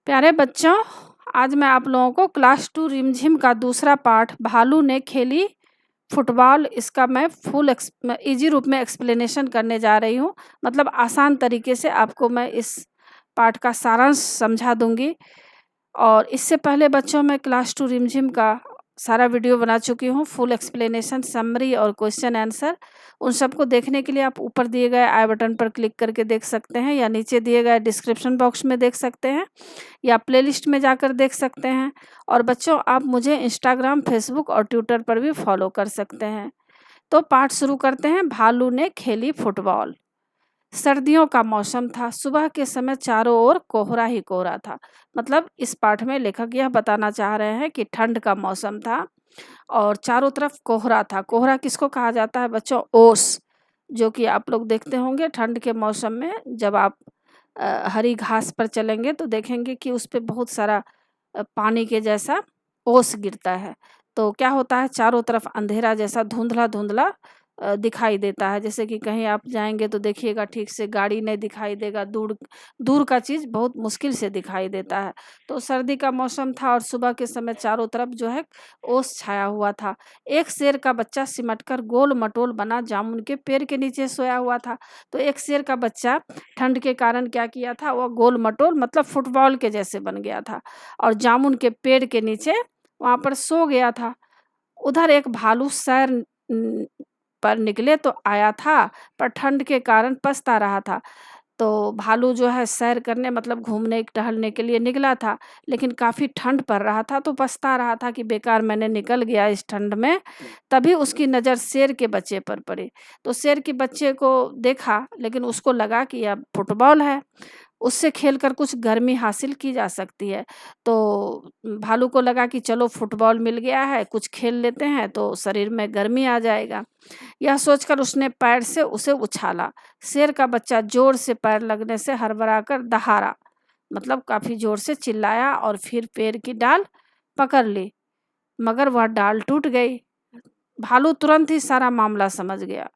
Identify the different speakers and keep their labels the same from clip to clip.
Speaker 1: प्यारे बच्चों, आज मैं आप लोगों को क्लास 2 रिमझिम का दूसरा पाठ भालू ने खेली फुटबॉल, इसका मैं इजी रूप में एक्सप्लेनेशन करने जा रही हूँ। मतलब आसान तरीके से आपको मैं इस पाठ का सारांश समझा दूंगी। और इससे पहले बच्चों मैं क्लास 2 रिमझिम का सारा वीडियो बना चुकी हूँ, फुल एक्सप्लेनेशन, समरी और क्वेश्चन आंसर। उन सबको देखने के लिए आप ऊपर दिए गए आई बटन पर क्लिक करके देख सकते हैं, या नीचे दिए गए डिस्क्रिप्शन बॉक्स में देख सकते हैं, या प्लेलिस्ट में जाकर देख सकते हैं। और बच्चों, आप मुझे इंस्टाग्राम, फेसबुक और ट्विटर पर भी फॉलो कर सकते हैं। तो पाठ शुरू करते हैं। भालू ने खेली फुटबॉल। सर्दियों का मौसम था। सुबह के समय चारों ओर कोहरा ही कोहरा था। मतलब इस पाठ में लेखक यह बताना चाह रहे हैं कि ठंड का मौसम था और चारों तरफ कोहरा था। कोहरा किसको कहा जाता है बच्चों? ओस, जो कि आप लोग देखते होंगे ठंड के मौसम में। जब आप हरी घास पर चलेंगे तो देखेंगे कि उस पे बहुत सारा पानी के जैसा ओस गिरता है। तो क्या होता है, चारों तरफ अंधेरा जैसा धुंधला-धुंधला दिखाई देता है। जैसे कि कहीं आप जाएँगे तो देखिएगा ठीक से गाड़ी नहीं दिखाई देगा, दूर दूर का चीज़ बहुत मुश्किल से दिखाई देता है। तो सर्दी का मौसम था और सुबह के समय चारों तरफ जो है ओस छाया हुआ था। एक शेर का बच्चा सिमटकर गोल-मटोल बना जामुन के पेड़ के नीचे सोया हुआ था। तो एक शेर का बच्चा ठंड के कारण क्या किया था, वह गोल-मटोल मतलब फुटबॉल के जैसे बन गया था और जामुन के पेड़ के नीचे वहाँ पर सो गया था। उधर एक भालू सैर पर निकले तो आया था, पर ठंड के कारण पछता रहा था। तो भालू जो है सैर करने मतलब घूमने टहलने के लिए निकला था, लेकिन काफ़ी ठंड पड़ रहा था तो पछता रहा था कि बेकार मैंने निकल गया इस ठंड में। तभी उसकी नज़र शेर के बच्चे पर पड़ी। तो शेर के बच्चे को देखा, लेकिन उसको लगा कि यह फुटबॉल है, उससे खेलकर कुछ गर्मी हासिल की जा सकती है। तो भालू को लगा कि चलो फुटबॉल मिल गया है, कुछ खेल लेते हैं तो शरीर में गर्मी आ जाएगा। यह सोचकर उसने पैर से उसे उछाला। शेर का बच्चा जोर से पैर लगने से हड़बड़ाकर दहाड़ा, मतलब काफ़ी ज़ोर से चिल्लाया और फिर पेड़ की डाल पकड़ ली, मगर वह डाल टूट गई। भालू तुरंत ही सारा मामला समझ गया।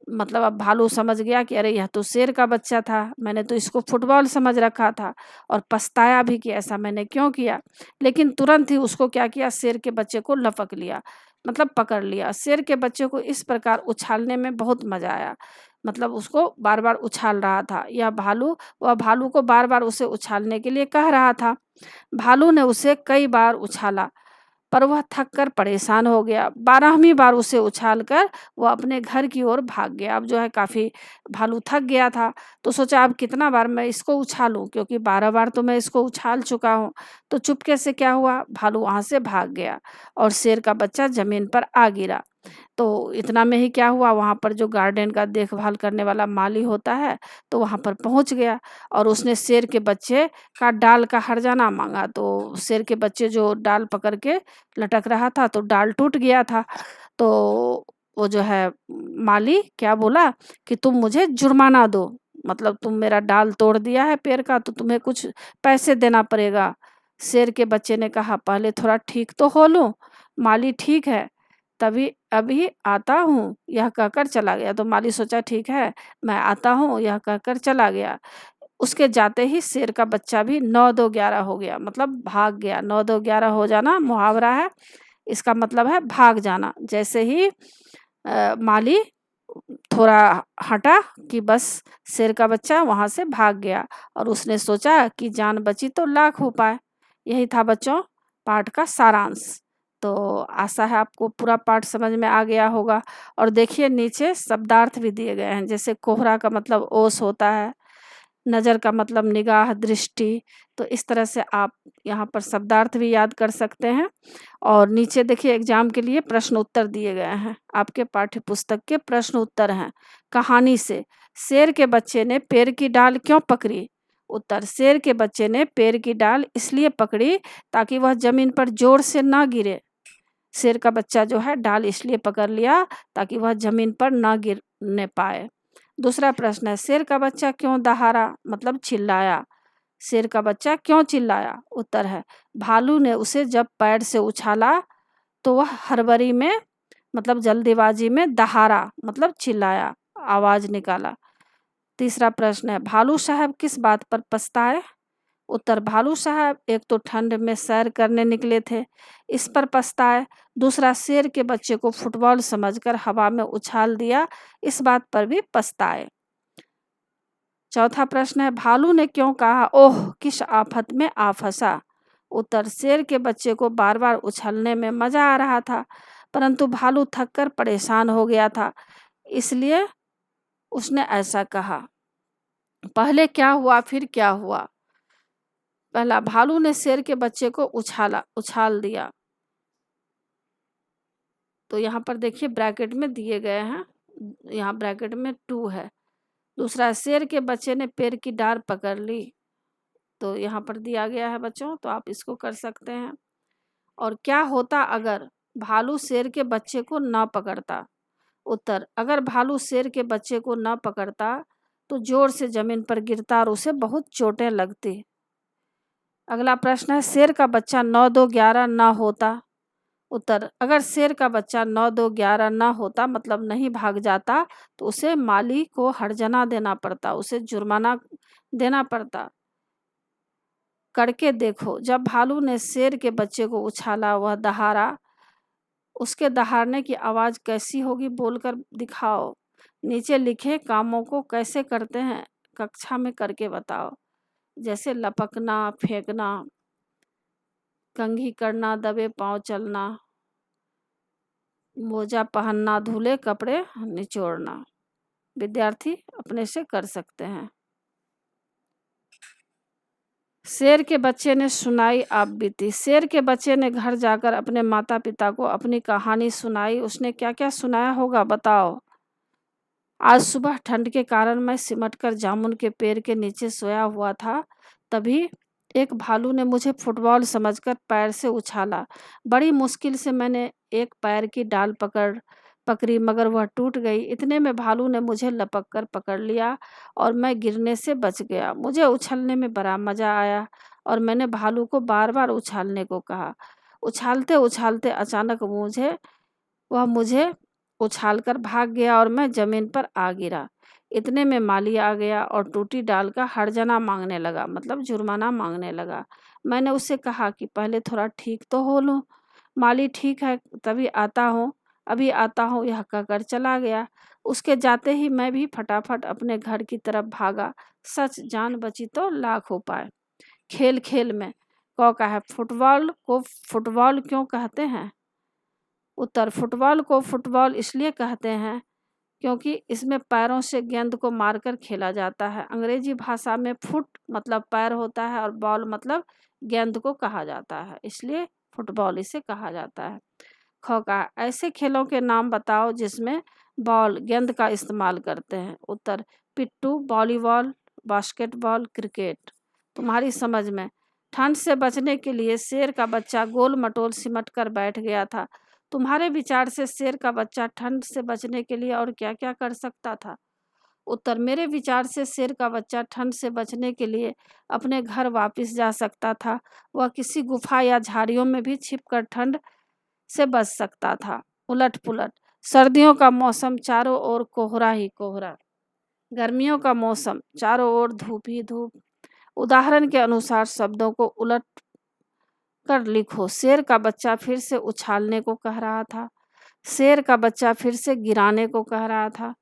Speaker 1: मतलब अब भालू समझ गया कि अरे यह तो शेर का बच्चा था, मैंने तो इसको फुटबॉल समझ रखा था और पछताया भी कि ऐसा मैंने क्यों किया। लेकिन तुरंत ही उसको क्या किया, शेर के बच्चे को लपक लिया, मतलब पकड़ लिया। शेर के बच्चे को इस प्रकार उछालने में बहुत मज़ा आया, मतलब उसको बार-बार उछाल रहा था। वह भालू को बार-बार उसे उछालने के लिए कह रहा था। भालू ने उसे कई बार उछाला, पर वह थक कर परेशान हो गया। 12वीं बार उसे उछालकर वह अपने घर की ओर भाग गया। अब जो है काफ़ी भालू थक गया था, तो सोचा अब कितना बार मैं इसको उछालूँ, क्योंकि 12 बार तो मैं इसको उछाल चुका हूँ। तो चुपके से क्या हुआ, भालू वहाँ से भाग गया और शेर का बच्चा ज़मीन पर आ गिरा। तो इतना में ही क्या हुआ, वहाँ पर जो गार्डन का देखभाल करने वाला माली होता है, तो वहाँ पर पहुँच गया और उसने शेर के बच्चे का डाल का हर्जाना माँगा। तो शेर के बच्चे जो डाल पकड़ के लटक रहा था, तो डाल टूट गया था। तो वो जो है माली क्या बोला कि तुम मुझे जुर्माना दो, मतलब तुम मेरा डाल तोड़ दिया है पेड़ का, तो तुम्हें कुछ पैसे देना पड़ेगा। शेर के बच्चे ने कहा पहले थोड़ा ठीक तो हो लूँ। माली ठीक है, तभी अभी आता हूँ, यह कहकर चला गया। तो माली सोचा ठीक है, मैं आता हूँ, यह कहकर चला गया। उसके जाते ही शेर का बच्चा भी 9-2-11 हो गया, मतलब भाग गया। 9-2-11 हो जाना मुहावरा है, इसका मतलब है भाग जाना। जैसे ही माली थोड़ा हटा कि बस शेर का बच्चा वहाँ से भाग गया और उसने सोचा कि जान बची तो लाख उपाय। यही था बच्चों पाठ का सारांश। तो आशा है आपको पूरा पाठ समझ में आ गया होगा। और देखिए नीचे शब्दार्थ भी दिए गए हैं, जैसे कोहरा का मतलब ओस होता है, नज़र का मतलब निगाह, दृष्टि। तो इस तरह से आप यहाँ पर शब्दार्थ भी याद कर सकते हैं। और नीचे देखिए एग्जाम के लिए प्रश्न उत्तर दिए गए हैं, आपके पाठ्य पुस्तक के प्रश्न उत्तर हैं। कहानी से, शेर के बच्चे ने पेड़ की डाल क्यों पकड़ी? उत्तर, शेर के बच्चे ने पेड़ की डाल इसलिए पकड़ी ताकि वह जमीन पर जोर से ना गिरे। शेर का बच्चा जो है डाल इसलिए पकड़ लिया ताकि वह जमीन पर ना गिरने पाए। दूसरा प्रश्न है, शेर का बच्चा क्यों दहाड़ा, मतलब चिल्लाया? शेर का बच्चा क्यों चिल्लाया? उत्तर है, भालू ने उसे जब पैर से उछाला तो वह हड़बड़ी में मतलब जल्दीबाजी में दहाड़ा, मतलब चिल्लाया, आवाज़ निकाला। तीसरा प्रश्न है, भालू साहब किस बात पर पछताए? उत्तर, भालू साहब एक तो ठंड में सैर करने निकले थे, इस पर पछताए। दूसरा, शेर के बच्चे को फुटबॉल समझकर हवा में उछाल दिया, इस बात पर भी पछताए। चौथा प्रश्न है, भालू ने क्यों कहा ओह किस आफत में आ फंसा? उत्तर, शेर के बच्चे को बार बार उछलने में मजा आ रहा था, परंतु भालू थक कर परेशान हो गया था, इसलिए उसने ऐसा कहा। पहले क्या हुआ फिर क्या हुआ? पहला, भालू ने शेर के बच्चे को उछाल दिया। तो यहाँ पर देखिए ब्रैकेट में दिए गए हैं, यहाँ ब्रैकेट में 2 है। दूसरा, शेर के बच्चे ने पेड़ की डार पकड़ ली, तो यहाँ पर दिया गया है बच्चों, तो आप इसको कर सकते हैं। और क्या होता अगर भालू शेर के बच्चे को न पकड़ता? उत्तर, अगर भालू शेर के बच्चे को न पकड़ता तो जोर से जमीन पर गिरता और उसे बहुत चोटें लगती। अगला प्रश्न है, शेर का बच्चा 9 2 11 न होता? उत्तर, अगर शेर का बच्चा 9 2 11 न होता, मतलब नहीं भाग जाता, तो उसे माली को हर्जाना देना पड़ता, उसे जुर्माना देना पड़ता। करके देखो, जब भालू ने शेर के बच्चे को उछाला, वह दहाड़ा, उसके दहाड़ने की आवाज़ कैसी होगी बोलकर दिखाओ। नीचे लिखे कामों को कैसे करते हैं कक्षा में करके बताओ। जैसे लपकना, फेंकना, कंघी करना, दबे पांव चलना, मोजा पहनना, धुले कपड़े निचोड़ना। विद्यार्थी अपने से कर सकते हैं। शेर के बच्चे ने सुनाई आप बीती। शेर के बच्चे ने घर जाकर अपने माता पिता को अपनी कहानी सुनाई। उसने क्या क्या सुनाया होगा बताओ। आज सुबह ठंड के कारण मैं सिमटकर जामुन के पेड़ के नीचे सोया हुआ था, तभी एक भालू ने मुझे फुटबॉल समझकर पैर से उछाला। बड़ी मुश्किल से मैंने एक पैर की डाल पकड़ी, मगर वह टूट गई। इतने में भालू ने मुझे लपक कर पकड़ लिया और मैं गिरने से बच गया। मुझे उछलने में बड़ा मज़ा आया और मैंने भालू को बार बार उछालने को कहा। उछालते उछालते अचानक वह मुझे उछालकर भाग गया और मैं जमीन पर आ गिरा। इतने में माली आ गया और टूटी डाल का हर्जाना मांगने लगा, मतलब जुर्माना मांगने लगा। मैंने उससे कहा कि पहले थोड़ा ठीक तो हो लूँ। माली, ठीक है तभी आता हूँ, अभी आता हूँ, यह कहकर चला गया। उसके जाते ही मैं भी फटाफट अपने घर की तरफ भागा। सच, जान बची तो लाख उपाय। खेल खेल में का है, फुटबॉल को फुटबॉल क्यों कहते हैं? उत्तर, फुटबॉल को फुटबॉल इसलिए कहते हैं क्योंकि इसमें पैरों से गेंद को मारकर खेला जाता है। अंग्रेजी भाषा में फुट मतलब पैर होता है और बॉल मतलब गेंद को कहा जाता है, इसलिए फुटबॉल इसे कहा जाता है। ख का, ऐसे खेलों के नाम बताओ जिसमें बॉल गेंद का इस्तेमाल करते हैं। उत्तर, पिट्ठू, वॉलीबॉल, बास्केटबॉल, क्रिकेट। तुम्हारी समझ में, ठंड से बचने के लिए शेर का बच्चा गोल मटोल सिमट कर बैठ गया था। तुम्हारे विचार से शेर का बच्चा ठंड से बचने के लिए और क्या क्या कर सकता था? उत्तर, मेरे विचार से शेर का बच्चा ठंड से बचने के लिए अपने घर वापस जा सकता था। वह किसी गुफा या झाड़ियों में भी छिपकर ठंड से बच सकता था। उलट पुलट, सर्दियों का मौसम चारों ओर कोहरा ही कोहरा, गर्मियों का मौसम चारों ओर धूप ही धूप। उदाहरण के अनुसार शब्दों को उलट कर लिखो। शेर का बच्चा फिर से उछालने को कह रहा था, शेर का बच्चा फिर से गिराने को कह रहा था।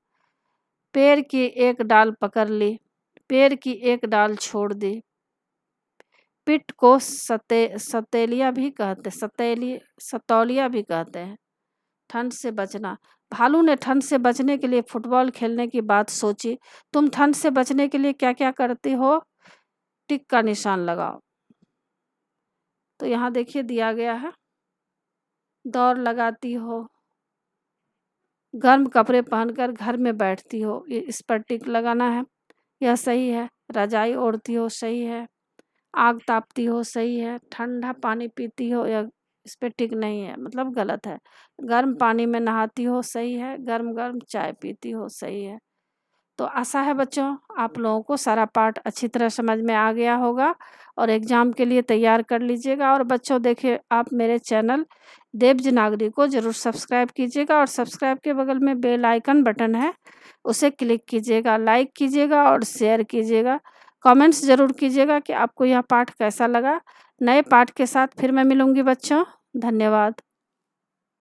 Speaker 1: पेड़ की एक डाल पकड़ ली, पेड़ की एक डाल छोड़ दी। पिट को सतौलिया भी कहते हैं। ठंड से बचना, भालू ने ठंड से बचने के लिए फुटबॉल खेलने की बात सोची। तुम ठंड से बचने के लिए क्या क्या करती हो? टिक का निशान लगाओ। तो यहाँ देखिए दिया गया है, दौड़ लगाती हो, गर्म कपड़े पहनकर घर में बैठती हो, ये इस पर टिक लगाना है, यह सही है। रजाई ओढ़ती हो, सही है। आग तापती हो, सही है। ठंडा पानी पीती हो, यह इस पर टिक नहीं है, मतलब गलत है। गर्म पानी में नहाती हो, सही है। गर्म गर्म चाय पीती हो, सही है। तो आशा है बच्चों आप लोगों को सारा पाठ अच्छी तरह समझ में आ गया होगा और एग्ज़ाम के लिए तैयार कर लीजिएगा। और बच्चों देखिए, आप मेरे चैनल देवजी नागरी को ज़रूर सब्सक्राइब कीजिएगा और सब्सक्राइब के बगल में बेल आइकन बटन है, उसे क्लिक कीजिएगा, लाइक कीजिएगा और शेयर कीजिएगा। कमेंट्स ज़रूर कीजिएगा कि आपको यह पाठ कैसा लगा। नए पाठ के साथ फिर मैं मिलूँगी बच्चों। धन्यवाद।